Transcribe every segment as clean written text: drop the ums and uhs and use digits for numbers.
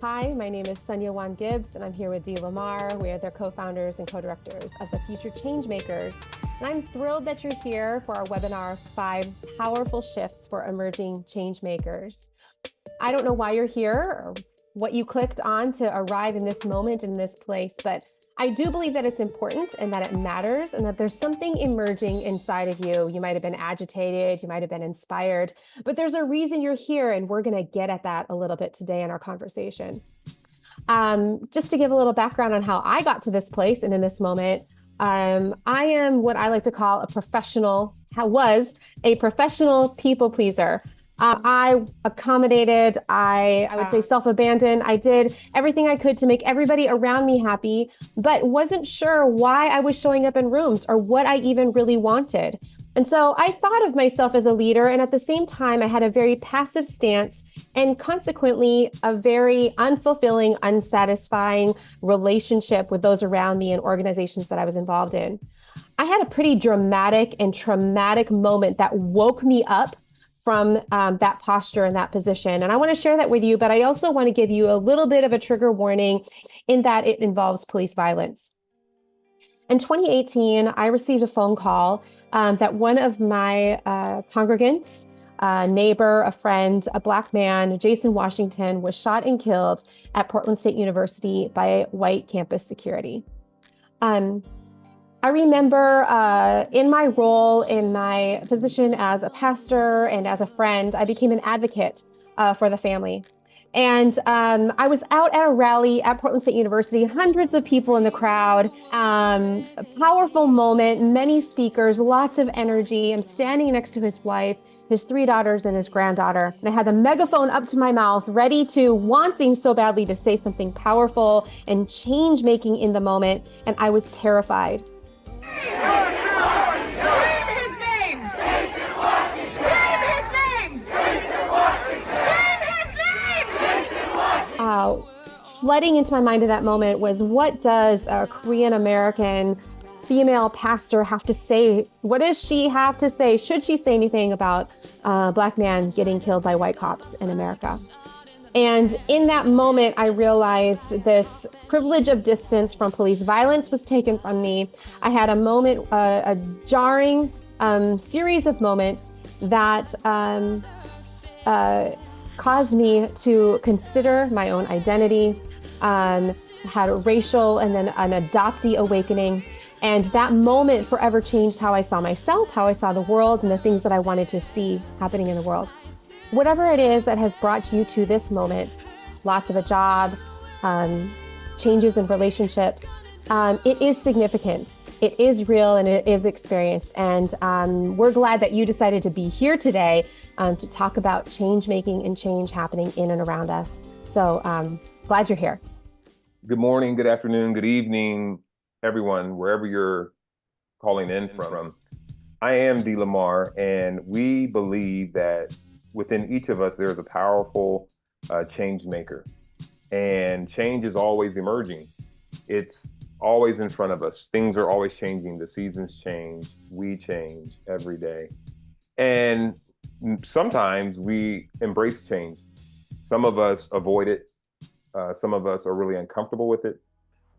Hi, my name is Sonia Juan Gibbs, and I'm here with Dee Lamar. We are the co-founders and co-directors of the Future Changemakers. And I'm thrilled that you're here for our webinar, 5 Powerful Shifts for Emerging Changemakers. I don't know why you're here or what you clicked on to arrive in this moment, in this place, but I do believe that it's important and that it matters and that there's something emerging inside of you. You might have been agitated, you might have been inspired, but there's a reason you're here, and we're going to get at that a little bit today in our conversation. Just to give a little background on how I got to this place and in this moment, I am what I like to call was a professional people pleaser. I accommodated, I would say self-abandoned. I did everything I could to make everybody around me happy, but wasn't sure why I was showing up in rooms or what I even really wanted. And so I thought of myself as a leader, and at the same time, I had a very passive stance and consequently a very unfulfilling, unsatisfying relationship with those around me and organizations that I was involved in. I had a pretty dramatic and traumatic moment that woke me up from that posture and that position. And I want to share that with you, but I also want to give you a little bit of a trigger warning in that it involves police violence. In 2018, I received a phone call that one of my congregants, a neighbor, a friend, a Black man, Jason Washington, was shot and killed at Portland State University by white campus security. I remember in my role, in my position as a pastor and as a friend, I became an advocate for the family. And I was out at a rally at Portland State University, hundreds of people in the crowd, a powerful moment, many speakers, lots of energy. I'm standing next to his wife, his 3 daughters, and his granddaughter. And I had the megaphone up to my mouth, wanting so badly to say something powerful and change making in the moment. And I was terrified. Flooding into my mind in that moment was, what does a Korean American female pastor have to say? What does she have to say? Should she say anything about a Black man getting killed by white cops in America? And in that moment, I realized this privilege of distance from police violence was taken from me. I had a moment, a jarring series of moments that caused me to consider my own identity, had a racial and then an adoptee awakening. And that moment forever changed how I saw myself, how I saw the world, and the things that I wanted to see happening in the world. Whatever it is that has brought you to this moment, loss of a job, changes in relationships, it is significant. It is real and it is experienced. And we're glad that you decided to be here today to talk about change making and change happening in and around us. So glad you're here. Good morning, good afternoon, good evening, everyone, wherever you're calling in from. I am Dee Lamar, and we believe that within each of us, there's a powerful change maker. And change is always emerging. It's always in front of us. Things are always changing. The seasons change. We change every day. And sometimes we embrace change. Some of us avoid it. Some of us are really uncomfortable with it.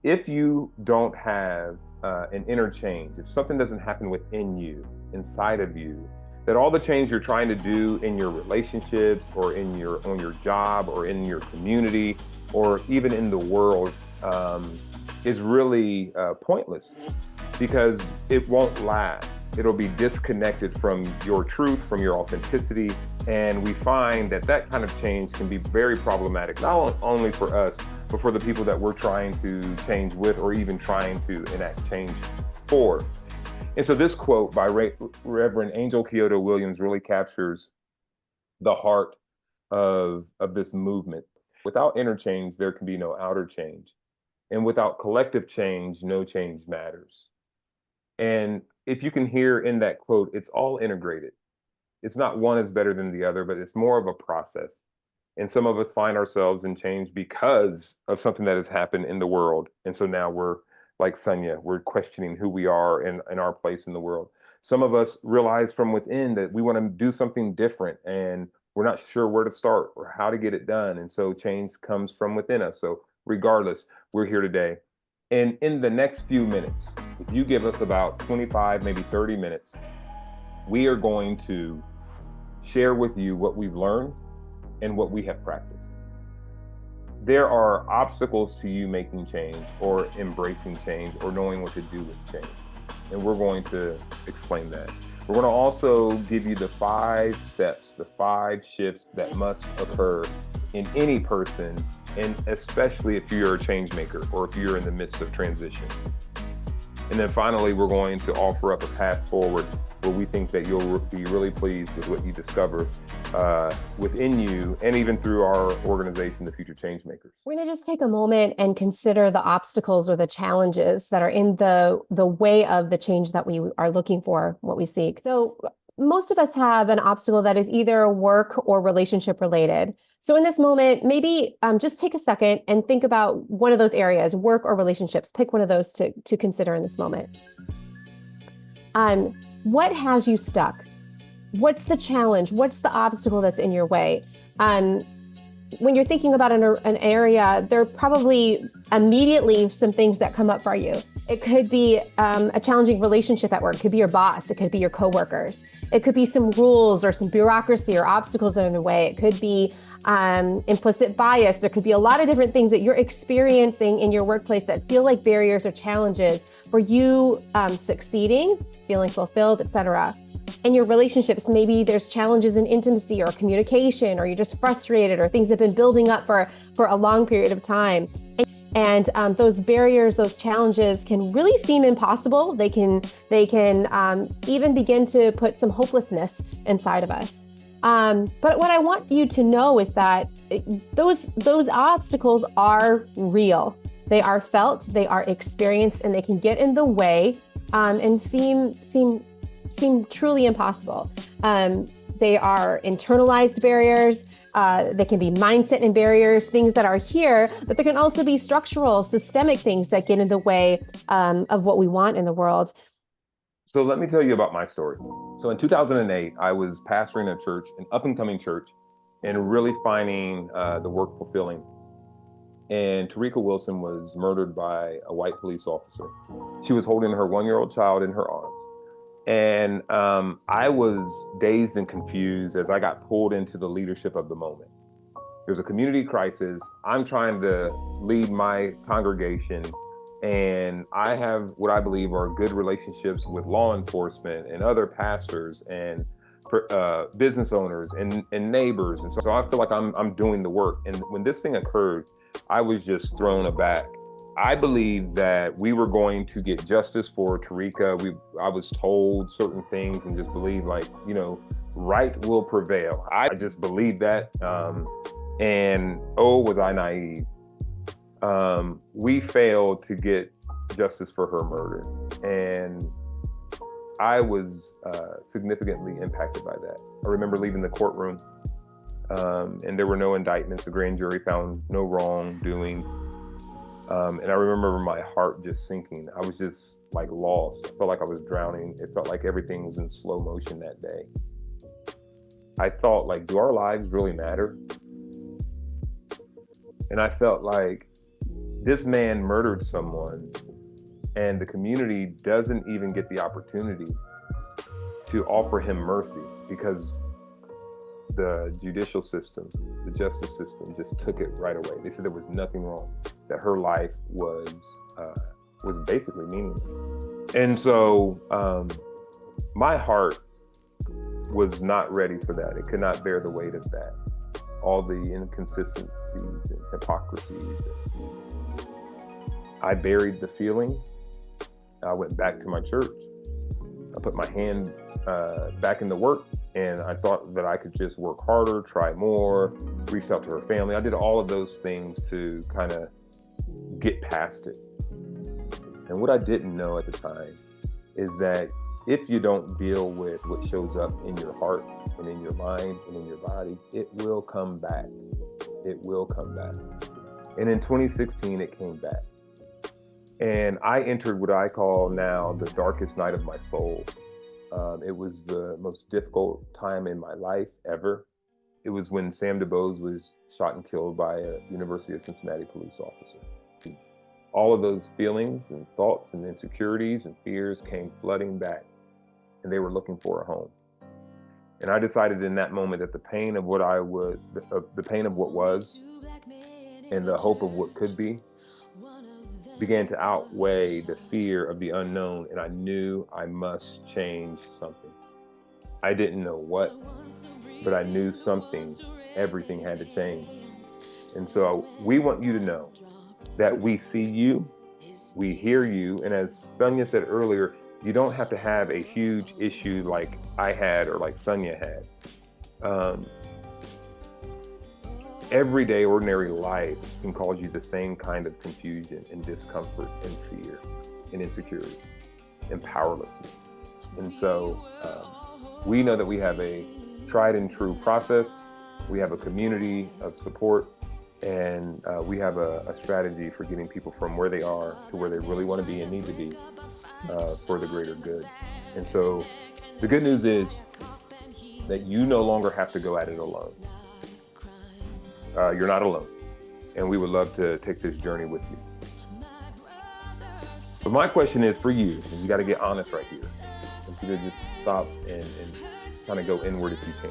If you don't have an inner change, if something doesn't happen within you, inside of you, that all the change you're trying to do in your relationships or on your job or in your community or even in the world is really pointless, because it won't last. It'll be disconnected from your truth, from your authenticity. And we find that kind of change can be very problematic, not only for us, but for the people that we're trying to change with or even trying to enact change for. And so this quote by Reverend Angel Kyodo Williams really captures the heart of this movement. Without inner change, there can be no outer change. And without collective change, no change matters. And if you can hear in that quote, it's all integrated. It's not one is better than the other, but it's more of a process. And some of us find ourselves in change because of something that has happened in the world. And so now we're like Sonia, we're questioning who we are and our place in the world. Some of us realize from within that we want to do something different and we're not sure where to start or how to get it done. And so change comes from within us. So regardless, we're here today. And in the next few minutes, if you give us about 25, maybe 30 minutes, we are going to share with you what we've learned and what we have practiced. There are obstacles to you making change or embracing change or knowing what to do with change. And we're going to explain that. We're going to also give you the 5 steps, the 5 shifts that must occur in any person, and especially if you're a change maker or if you're in the midst of transition. And then finally, we're going to offer up a path forward where we think that you'll be really pleased with what you discover within you and even through our organization, the Future Changemakers. We're going to just take a moment and consider the obstacles or the challenges that are in the way of the change that we are looking for, what we seek. So most of us have an obstacle that is either work or relationship related. So in this moment, maybe just take a second and think about one of those areas, work or relationships. Pick one of those to consider in this moment. What has you stuck? What's the challenge? What's the obstacle that's in your way? When you're thinking about an area, there are probably immediately some things that come up for you. It could be a challenging relationship at work. It could be your boss. It could be your coworkers. It could be some rules or some bureaucracy or obstacles that are in the way. It could be implicit bias. There could be a lot of different things that you're experiencing in your workplace that feel like barriers or challenges for you succeeding, feeling fulfilled, etc. In your relationships, maybe there's challenges in intimacy or communication, or you're just frustrated, or things have been building up for a long period of time. And those barriers, those challenges can really seem impossible. They can even begin to put some hopelessness inside of us. But what I want you to know is that those obstacles are real. They are felt, they are experienced, and they can get in the way and seem truly impossible. They are internalized barriers. They can be mindset and barriers, things that are here, but there can also be structural, systemic things that get in the way of what we want in the world. So let me tell you about my story. So in 2008, I was pastoring a church, an up-and-coming church, and really finding the work fulfilling. And Tarika Wilson was murdered by a white police officer. She was holding her 1-year-old child in her arms. And I was dazed and confused as I got pulled into the leadership of the moment. There's a community crisis. I'm trying to lead my congregation, and I have what I believe are good relationships with law enforcement and other pastors and business owners and neighbors. And so I feel like I'm doing the work. And when this thing occurred, I was just thrown aback. I believed that we were going to get justice for Tarika. I was told certain things and just believed right will prevail. I just believed that. And was I naive? We failed to get justice for her murder. And I was significantly impacted by that. I remember leaving the courtroom and there were no indictments. The grand jury found no wrongdoing. And I remember my heart just sinking. I was just lost. I felt like I was drowning. It felt like everything was in slow motion that day. I thought, do our lives really matter? And I felt like this man murdered someone and the community doesn't even get the opportunity to offer him mercy because the judicial system, the justice system just took it right away. They said there was nothing wrong, that her life was basically meaningless. And so my heart was not ready for that. It could not bear the weight of that. All the inconsistencies and hypocrisies. I buried the feelings. I went back to my church. I put my hand back into work, and I thought that I could just work harder, try more, reached out to her family. I did all of those things to kind of get past it. And what I didn't know at the time is that if you don't deal with what shows up in your heart and in your mind and in your body, it will come back. It will come back. And in 2016, it came back. And I entered what I call now the darkest night of my soul. It was the most difficult time in my life ever. It was when Sam DuBose was shot and killed by a University of Cincinnati police officer. All of those feelings and thoughts and insecurities and fears came flooding back, and they were looking for a home. And I decided in that moment that the pain of what the pain of what was and the hope of what could be began to outweigh the fear of the unknown, and I knew I must change something. I didn't know what, but I knew something, everything had to change. And so we want you to know that we see you, we hear you, and as Sonia said earlier, you don't have to have a huge issue like I had or like Sonia had. Everyday ordinary life can cause you the same kind of confusion and discomfort and fear and insecurity and powerlessness. And so we know that we have a tried and true process. We have a community of support, and we have a strategy for getting people from where they are to where they really want to be and need to be for the greater good. And so the good news is that you no longer have to go at it alone. You're not alone, and we would love to take this journey with you. But my question is for you, and you got to get honest right here. If you could just stop and kind of go inward if you can.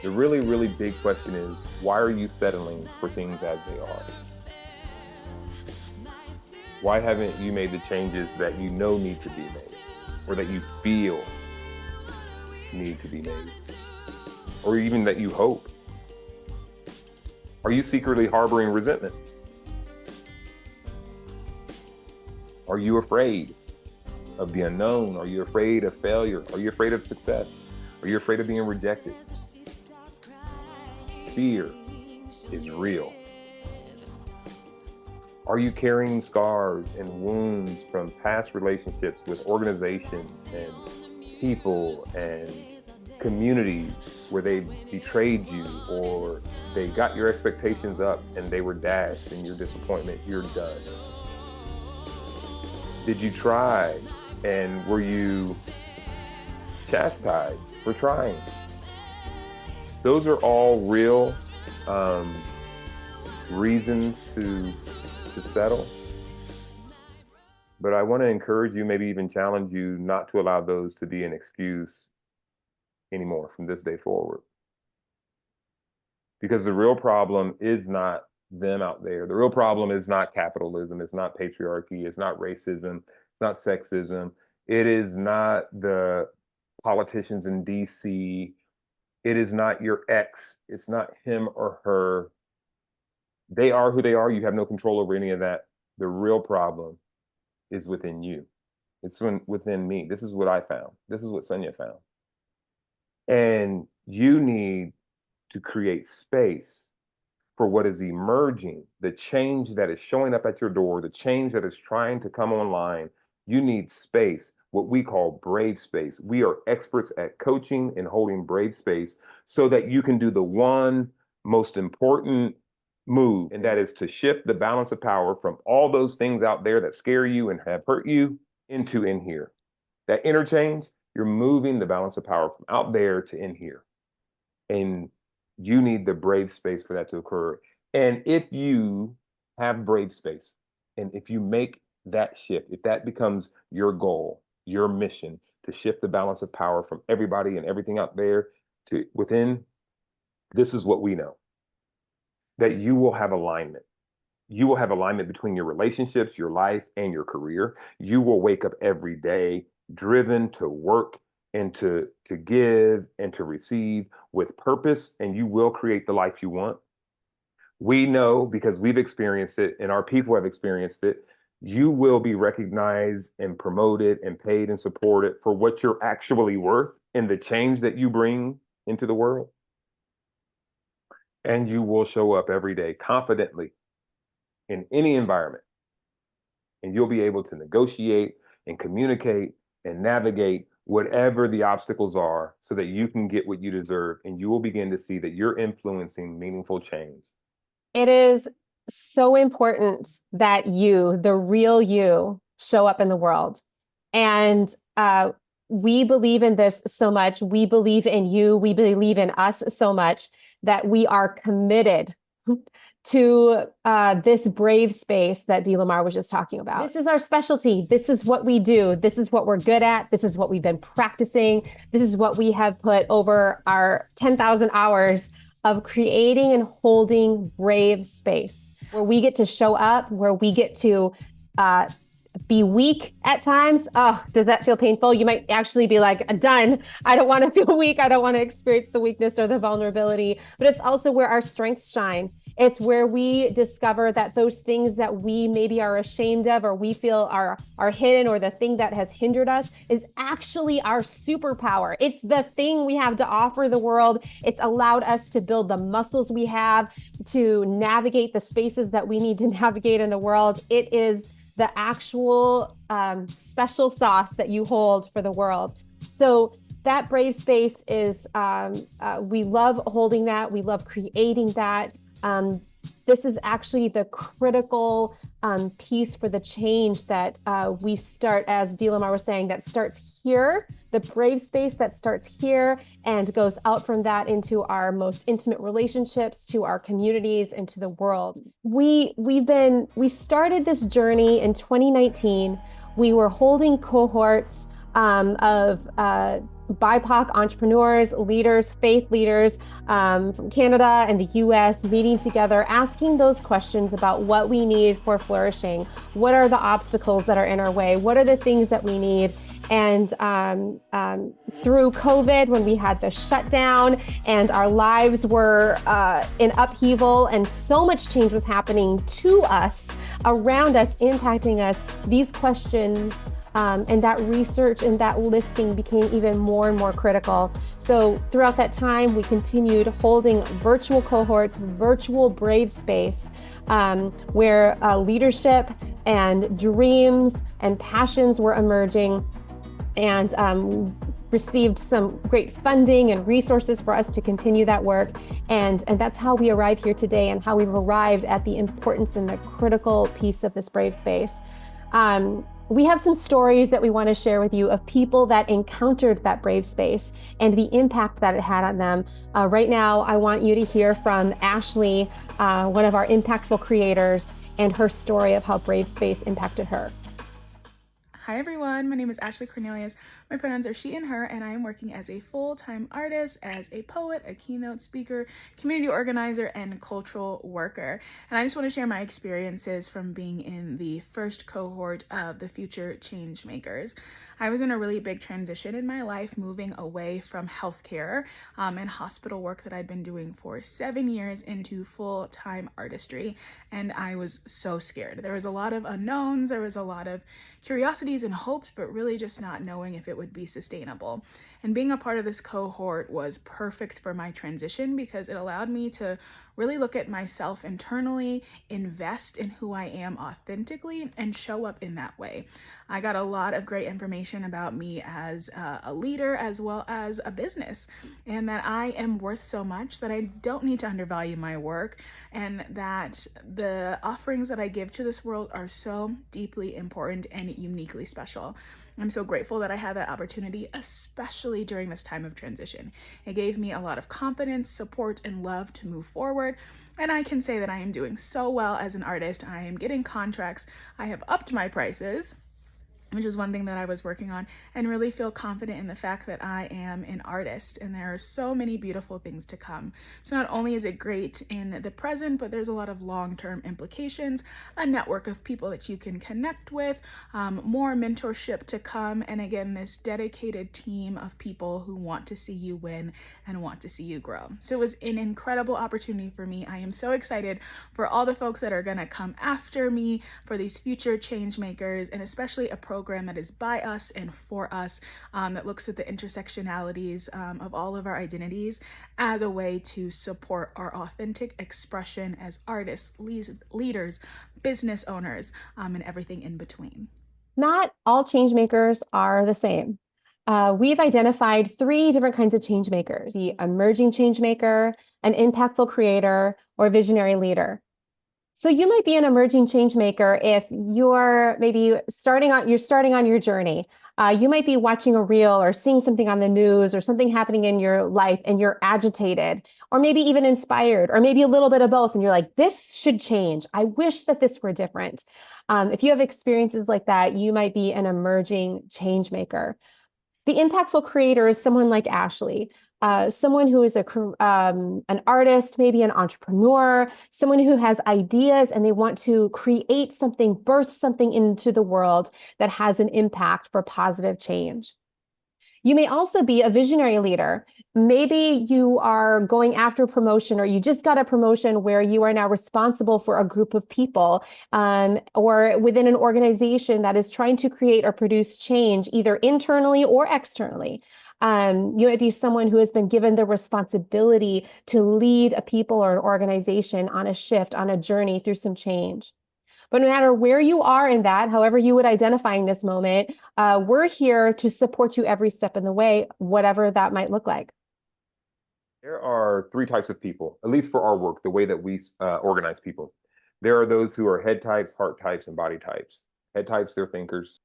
The really, really big question is, why are you settling for things as they are? Why haven't you made the changes that you know need to be made, or that you feel need to be made, or even that you hope? Are you secretly harboring resentment? Are you afraid of the unknown? Are you afraid of failure? Are you afraid of success? Are you afraid of being rejected? Fear is real. Are you carrying scars and wounds from past relationships with organizations and people and communities where they betrayed you, or they got your expectations up and they were dashed, and your disappointment, you're done? Did you try, and were you chastised for trying? Those are all real reasons to settle. But I want to encourage you, maybe even challenge you, not to allow those to be an excuse anymore from this day forward. Because the real problem is not them out there. The real problem is not capitalism. It's not patriarchy. It's not racism. It's not sexism. It is not the politicians in DC. It is not your ex. It's not him or her. They are who they are. You have no control over any of that. The real problem is within you. It's within me. This is what I found. This is what Sonia found. And you need to create space for what is emerging, the change that is showing up at your door, the change that is trying to come online. You need space, what we call brave space. We are experts at coaching and holding brave space so that you can do the one most important move, and that is to shift the balance of power from all those things out there that scare you and have hurt you into in here. That interchange, you're moving the balance of power from out there to in here. And you need the brave space for that to occur. And if you have brave space, and if you make that shift, if that becomes your goal, your mission, to shift the balance of power from everybody and everything out there to within, this is what we know. That you will have alignment. You will have alignment between your relationships, your life, and your career. You will wake up every day driven to work and to give and to receive with purpose, and you will create the life you want. We know, because we've experienced it and our people have experienced it, you will be recognized and promoted and paid and supported for what you're actually worth and the change that you bring into the world. And you will show up every day confidently in any environment. And you'll be able to negotiate and communicate and navigate whatever the obstacles are so that you can get what you deserve, and you will begin to see that you're influencing meaningful change. It is so important that you, the real you, show up in the world. And we believe in this so much. We believe in you. We believe in us so much that we are committed to this brave space that D. Lamar was just talking about. This is our specialty. This is what we do. This is what we're good at. This is what we've been practicing. This is what we have put over our 10,000 hours of creating and holding brave space, where we get to show up, where we get to be weak at times. Oh, does that feel painful? You might actually be like, done. I don't want to feel weak. I don't want to experience the weakness or the vulnerability. But it's also where our strengths shine. It's where we discover that those things that we maybe are ashamed of, or we feel are hidden, or the thing that has hindered us is actually our superpower. It's the thing we have to offer the world. It's allowed us to build the muscles we have to navigate the spaces that we need to navigate in the world. It is the actual special sauce that you hold for the world. So that brave space is, we love holding that. We love creating that. This is actually the critical piece for the change that we start, as D. Lamar was saying, that starts here, the brave space that starts here and goes out from that into our most intimate relationships, to our communities, and to the world. We started this journey in 2019. We were holding cohorts of BIPOC entrepreneurs, leaders, faith leaders from Canada and the US, meeting together, asking those questions about what we need for flourishing. What are the obstacles that are in our way? What are the things that we need? And through COVID, when we had the shutdown and our lives were in upheaval and so much change was happening to us, around us, impacting us, these questions and that research and that listening became even more and more critical. So throughout that time, we continued holding virtual cohorts, virtual brave space, where leadership and dreams and passions were emerging, and received some great funding and resources for us to continue that work. And that's how we arrive here today, and how we've arrived at the importance and the critical piece of this brave space. We have some stories that we want to share with you of people that encountered that brave space and the impact that it had on them. Right now, I want you to hear from Ashley, one of our impactful creators, and her story of how brave space impacted her. Hi everyone, my name is Ashley Cornelius. My pronouns are she and her, and I am working as a full-time artist, as a poet, a keynote speaker, community organizer, and cultural worker. And I just want to share my experiences from being in the first cohort of the Future Changemakers. I was in a really big transition in my life, moving away from healthcare and hospital work that I'd been doing for 7 years into full-time artistry. And I was so scared. There was a lot of unknowns, there was a lot of curiosities and hopes, but really just not knowing if it would be sustainable. And being a part of this cohort was perfect for my transition because it allowed me to really look at myself internally, invest in who I am authentically, and show up in that way. I got a lot of great information about me as a leader as well as a business, and that I am worth so much that I don't need to undervalue my work, and that the offerings that I give to this world are so deeply important and uniquely special. I'm so grateful that I had that opportunity, especially during this time of transition. It gave me a lot of confidence, support, and love to move forward. And I can say that I am doing so well as an artist. I am getting contracts. I have upped my prices, which is one thing that I was working on, and really feel confident in the fact that I am an artist and there are so many beautiful things to come. So not only is it great in the present, but there's a lot of long-term implications, a network of people that you can connect with, more mentorship to come, and again, this dedicated team of people who want to see you win and want to see you grow. So it was an incredible opportunity for me. I am so excited for all the folks that are gonna come after me, for these future change makers, and especially a program that is by us and for us, that looks at the intersectionalities of all of our identities as a way to support our authentic expression as artists, leaders, business owners, and everything in between. Not all change makers are the same. We've identified 3 different kinds of change makers: the emerging change maker, an impactful creator, or visionary leader. So you might be an emerging change maker if you're maybe starting on your journey. You might be watching a reel or seeing something on the news or something happening in your life and you're agitated or maybe even inspired or maybe a little bit of both. And you're like, this should change. I wish that this were different. If you have experiences like that, you might be an emerging change maker. The impactful creator is someone like Ashley, someone who is an artist, maybe an entrepreneur, someone who has ideas and they want to create something, birth something into the world that has an impact for positive change. You may also be a visionary leader. Maybe you are going after promotion or you just got a promotion where you are now responsible for a group of people or within an organization that is trying to create or produce change either internally or externally. You might be someone who has been given the responsibility to lead a people or an organization on a shift, on a journey through some change. But no matter where you are in that, however you would identify in this moment, we're here to support you every step in the way, whatever that might look like. There are three types of people, at least for our work, the way that we organize people. There are those who are head types, heart types, and body types. Head types, they're thinkers.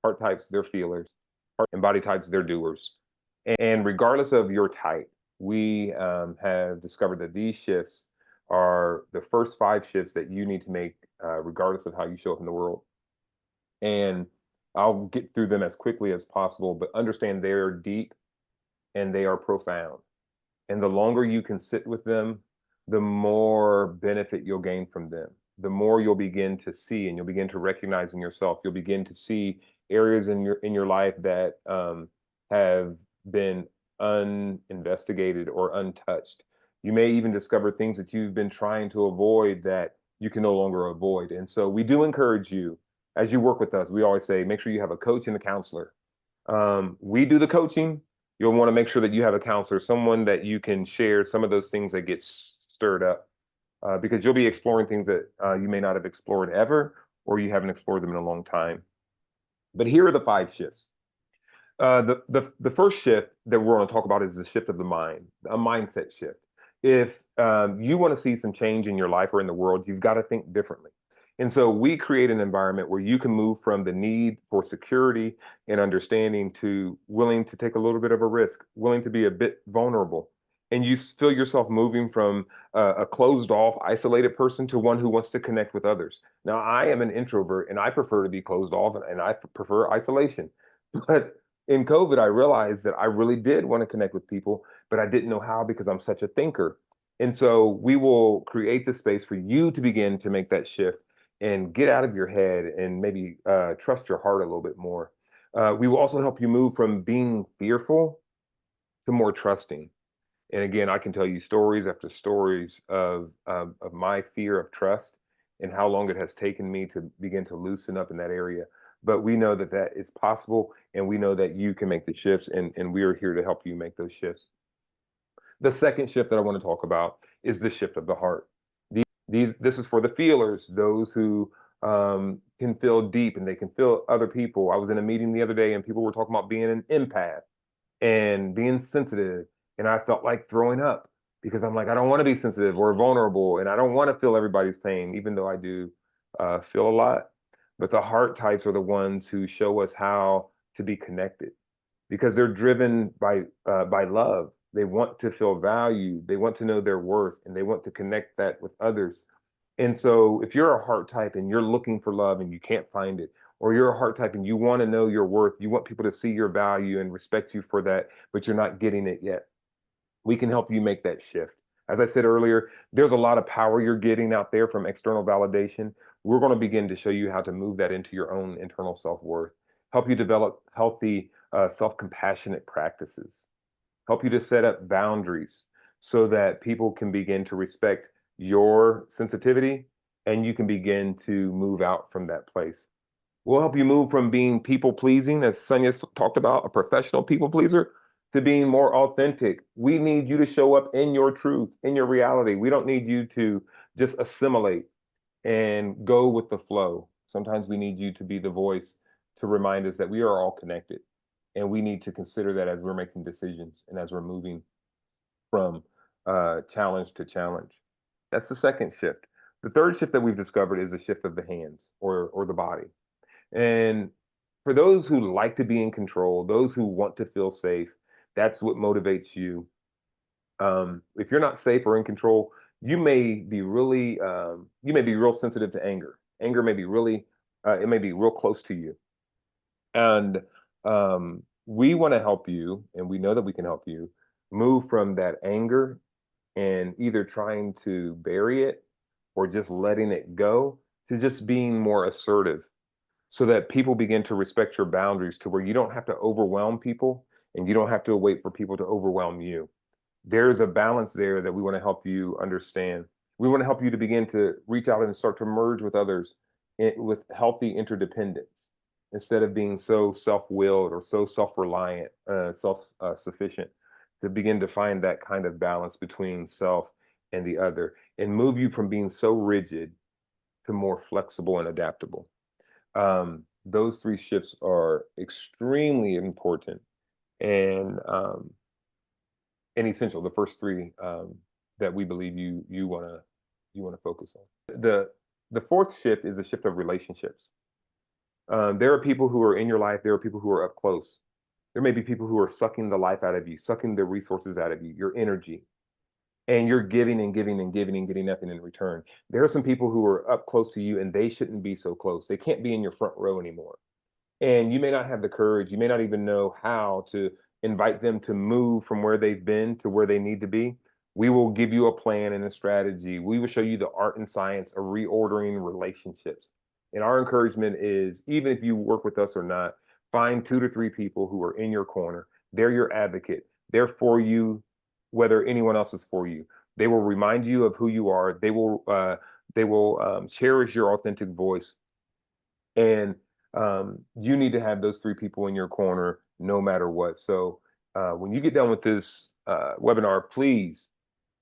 Heart types, they're feelers. And body types, they're doers. And regardless of your type, we have discovered that these shifts are the first 5 shifts that you need to make, regardless of how you show up in the world. And I'll get through them as quickly as possible, but understand they're deep and they are profound. And the longer you can sit with them, the more benefit you'll gain from them. The more you'll begin to see and you'll begin to recognize in yourself. You'll begin to see areas in your life that have been uninvestigated or untouched. You may even discover things that you've been trying to avoid that you can no longer avoid. And so we do encourage you, as you work with us, we always say, make sure you have a coach and a counselor. We do the coaching. You'll want to make sure that you have a counselor, someone that you can share some of those things that get stirred up, because you'll be exploring things that you may not have explored ever, or you haven't explored them in a long time. But here are the 5 shifts. The first shift that we're going to talk about is the shift of the mind, a mindset shift. If you want to see some change in your life or in the world, you've got to think differently. And so we create an environment where you can move from the need for security and understanding to willing to take a little bit of a risk, willing to be a bit vulnerable. And you feel yourself moving from a closed off, isolated person to one who wants to connect with others. Now, I am an introvert and I prefer to be closed off and I prefer isolation. But in COVID, I realized that I really did want to connect with people, but I didn't know how because I'm such a thinker. And so we will create the space for you to begin to make that shift and get out of your head and maybe trust your heart a little bit more. We will also help you move from being fearful to more trusting. And again, I can tell you stories after stories of my fear of trust and how long it has taken me to begin to loosen up in that area. But we know that that is possible, and we know that you can make the shifts, and we are here to help you make those shifts. The second shift that I want to talk about is the shift of the heart. This is for the feelers, those who can feel deep and they can feel other people. I was in a meeting the other day and people were talking about being an empath and being sensitive, and I felt like throwing up because I'm like, I don't want to be sensitive or vulnerable, and I don't want to feel everybody's pain, even though I do feel a lot. But the heart types are the ones who show us how to be connected because they're driven by love. They want to feel valued, they want to know their worth, and they want to connect that with others. And so if you're a heart type and you're looking for love and you can't find it, or you're a heart type and you want to know your worth, you want people to see your value and respect you for that, but you're not getting it yet, we can help you make that shift. As I said earlier, there's a lot of power you're getting out there from external validation. We're going to begin to show you how to move that into your own internal self-worth, help you develop healthy, self-compassionate practices, help you to set up boundaries so that people can begin to respect your sensitivity and you can begin to move out from that place. We'll help you move from being people pleasing, as Sonia talked about, a professional people pleaser, to being more authentic. We need you to show up in your truth, in your reality. We don't need you to just assimilate and go with the flow. Sometimes we need you to be the voice to remind us that we are all connected. And we need to consider that as we're making decisions and as we're moving from challenge to challenge. That's the second shift. The third shift that we've discovered is a shift of the hands or the body. And for those who like to be in control, those who want to feel safe, that's what motivates you. If you're not safe or in control, you may be real sensitive to anger. Anger may be really, it may be real close to you. And we want to help you, and we know that we can help you move from that anger and either trying to bury it or just letting it go to just being more assertive so that people begin to respect your boundaries to where you don't have to overwhelm people and you don't have to wait for people to overwhelm you. There's a balance there that we want to help you understand. We want to help you to begin to reach out and start to merge with others with healthy interdependence instead of being so self-willed or so self-reliant, self-sufficient, to begin to find that kind of balance between self and the other and move you from being so rigid to more flexible and adaptable. Those three shifts are extremely important and essential. The first three that we believe you want to focus on. The fourth shift is a shift of relationships. There are people who are in your life. There are people who are up close. There may be people who are sucking the life out of you, sucking the resources out of you, your energy, and you're giving and giving and giving and getting nothing in return. There are some people who are up close to you and they shouldn't be so close. They can't be in your front row anymore. And you may not have the courage, you may not even know how to invite them to move from where they've been to where they need to be. We will give you a plan and a strategy. We will show you the art and science of reordering relationships. And our encouragement is, even if you work with us or not, find 2 to 3 people who are in your corner. They're your advocate. They're for you, whether anyone else is for you. They will remind you of who you are. They will cherish your authentic voice. And you need to have those 3 people in your corner no matter what. So when you get done with this webinar, please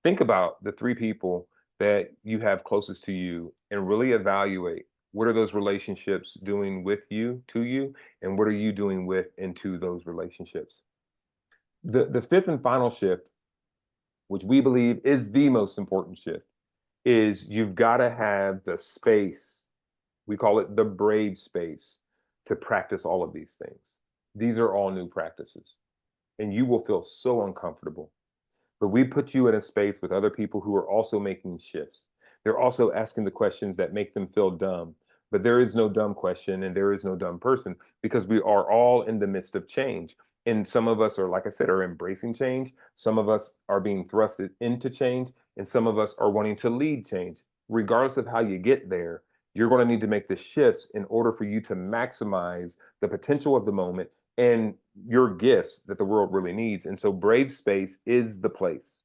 think about the 3 people that you have closest to you and really evaluate what are those relationships doing with you, to you, and what are you doing with and to those relationships. The fifth and final shift, which we believe is the most important shift, is you've got to have the space. We call it the brave space to practice all of these things. These are all new practices, and you will feel so uncomfortable. But we put you in a space with other people who are also making shifts. They're also asking the questions that make them feel dumb. But there is no dumb question and there is no dumb person because we are all in the midst of change. And some of us are, like I said, are embracing change. Some of us are being thrusted into change, and some of us are wanting to lead change. Regardless of how you get there, you're going to need to make the shifts in order for you to maximize the potential of the moment and your gifts that the world really needs. And so Brave Space is the place.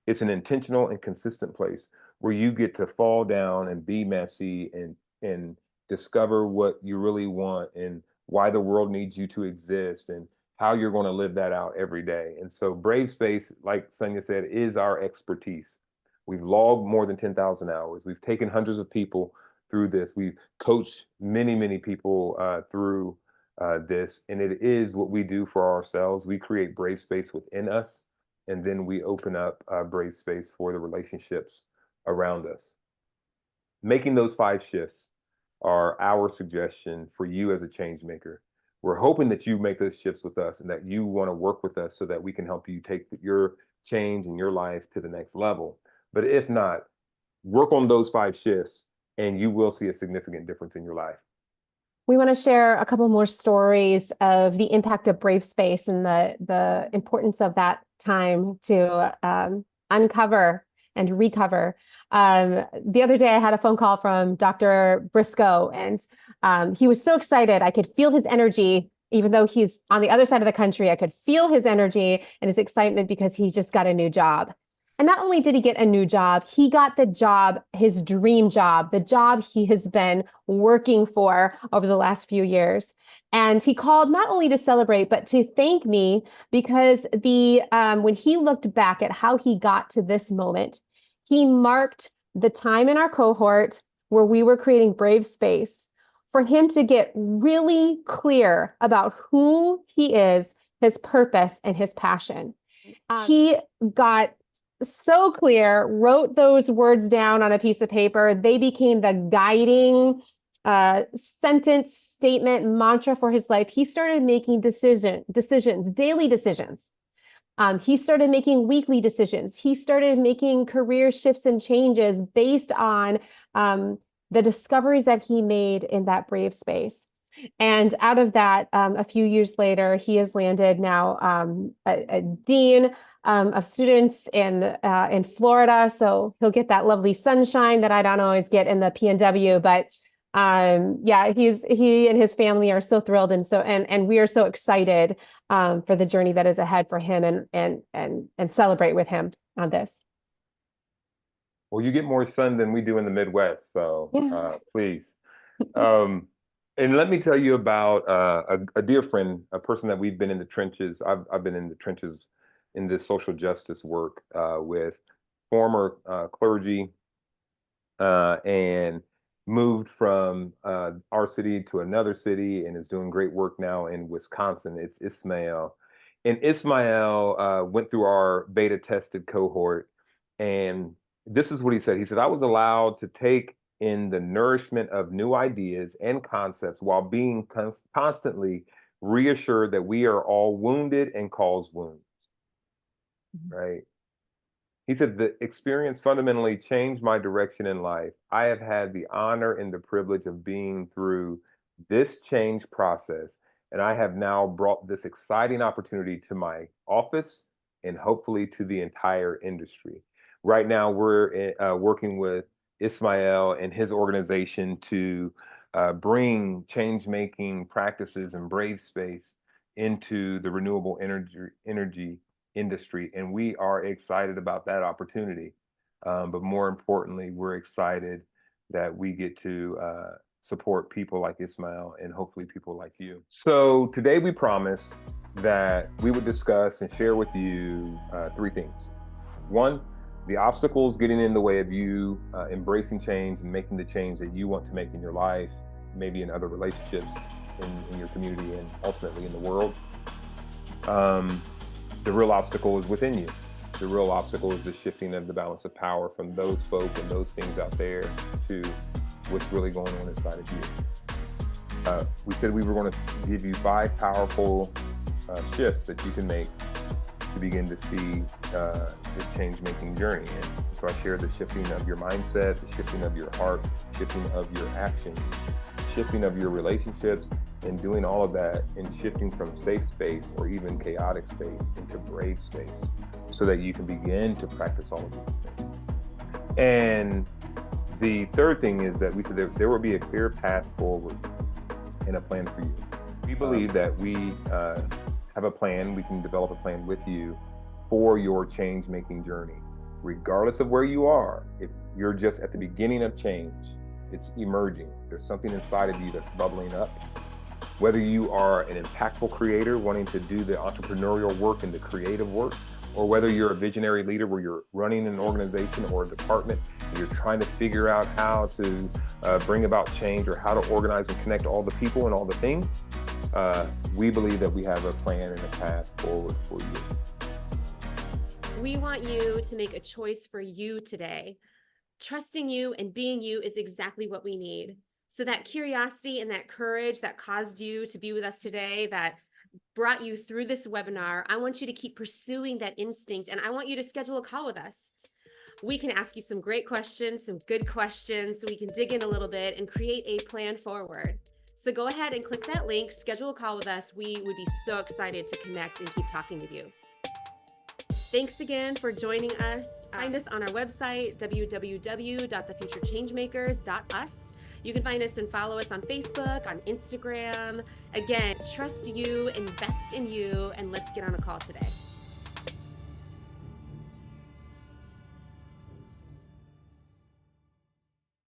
It's an intentional and consistent place where you get to fall down and be messy and discover what you really want and why the world needs you to exist and how you're going to live that out every day. And so Brave Space, like Sonia said, is our expertise. We've logged more than 10,000 hours. We've taken hundreds of people through this. We've coached many, many people through this, and it is what we do for ourselves. We create Brave Space within us, and then we open up Brave Space for the relationships around us. Making those 5 shifts are our suggestion for you as a change maker. We're hoping that you make those shifts with us and that you want to work with us so that we can help you take your change in your life to the next level. But if not, work on those 5 shifts and you will see a significant difference in your life. We want to share a couple more stories of the impact of Brave Space and the importance of that time to uncover and recover. The other day I had a phone call from Dr. Briscoe, and he was so excited. I could feel his energy, even though he's on the other side of the country. I could feel his energy and his excitement because he just got a new job. And not only did he get a new job, he got the job, his dream job, the job he has been working for over the last few years. And he called not only to celebrate, but to thank me because when he looked back at how he got to this moment, he marked the time in our cohort where we were creating Brave Space for him to get really clear about who he is, his purpose, and his passion. He got so clear, wrote those words down on a piece of paper. They became the guiding sentence, statement, mantra for his life. He started making decisions, daily decisions. He started making weekly decisions. He started making career shifts and changes based on the discoveries that he made in that brave space. And out of that, a few years later, he has landed now a dean of students in Florida. So he'll get that lovely sunshine that I don't always get in the PNW. But yeah, he and his family are so thrilled, and we are so excited for the journey that is ahead for him, and celebrate with him on this. Well, you get more sun than we do in the Midwest, so Yeah. please. And let me tell you about a dear friend, a person that we've been in the trenches. I've been in the trenches in this social justice work with former clergy and moved from our city to another city and is doing great work now in Wisconsin. It's Ismael. And Ismael went through our beta tested cohort. And this is what he said. He said, I was allowed to take in the nourishment of new ideas and concepts while being constantly reassured that we are all wounded and cause wounds, right? He said, the experience fundamentally changed my direction in life. I have had the honor and the privilege of being through this change process, and I have now brought this exciting opportunity to my office and hopefully to the entire industry. Right now, we're working with Ismael and his organization to bring change-making practices and brave space into the renewable energy industry, and we are excited about that opportunity. But more importantly, we're excited that we get to support people like Ismael and hopefully people like you. So today we promised that we would discuss and share with you three things. One, the obstacles getting in the way of you embracing change and making the change that you want to make in your life, maybe in other relationships, in your community, and ultimately in the world. The real obstacle is within you. The real obstacle is the shifting of the balance of power from those folk and those things out there to what's really going on inside of you. We said we were going to give you 5 powerful shifts that you can make to begin to see this change-making journey. And so I shared the shifting of your mindset, the shifting of your heart, shifting of your actions, shifting of your relationships, and doing all of that and shifting from safe space or even chaotic space into brave space so that you can begin to practice all of these things. And the third thing is that we said there will be a clear path forward and a plan for you. We believe that we have a plan, we can develop a plan with you for your change-making journey. Regardless of where you are, if you're just at the beginning of change, it's emerging. There's something inside of you that's bubbling up. Whether you are an impactful creator wanting to do the entrepreneurial work and the creative work, or whether you're a visionary leader where you're running an organization or a department and you're trying to figure out how to bring about change or how to organize and connect all the people and all the things, we believe that we have a plan and a path forward for you. We want you to make a choice for you today. Trusting you and being you is exactly what we need. So that curiosity and that courage that caused you to be with us today, that brought you through this webinar, I want you to keep pursuing that instinct, and I want you to schedule a call with us. We can ask you some great questions, some good questions, so we can dig in a little bit and create a plan forward. So go ahead and click that link, schedule a call with us. We would be so excited to connect and keep talking with you. Thanks again for joining us. Find us on our website, www.thefuturechangemakers.us. You can find us and follow us on Facebook, on Instagram. Again, trust you, invest in you, and let's get on a call today.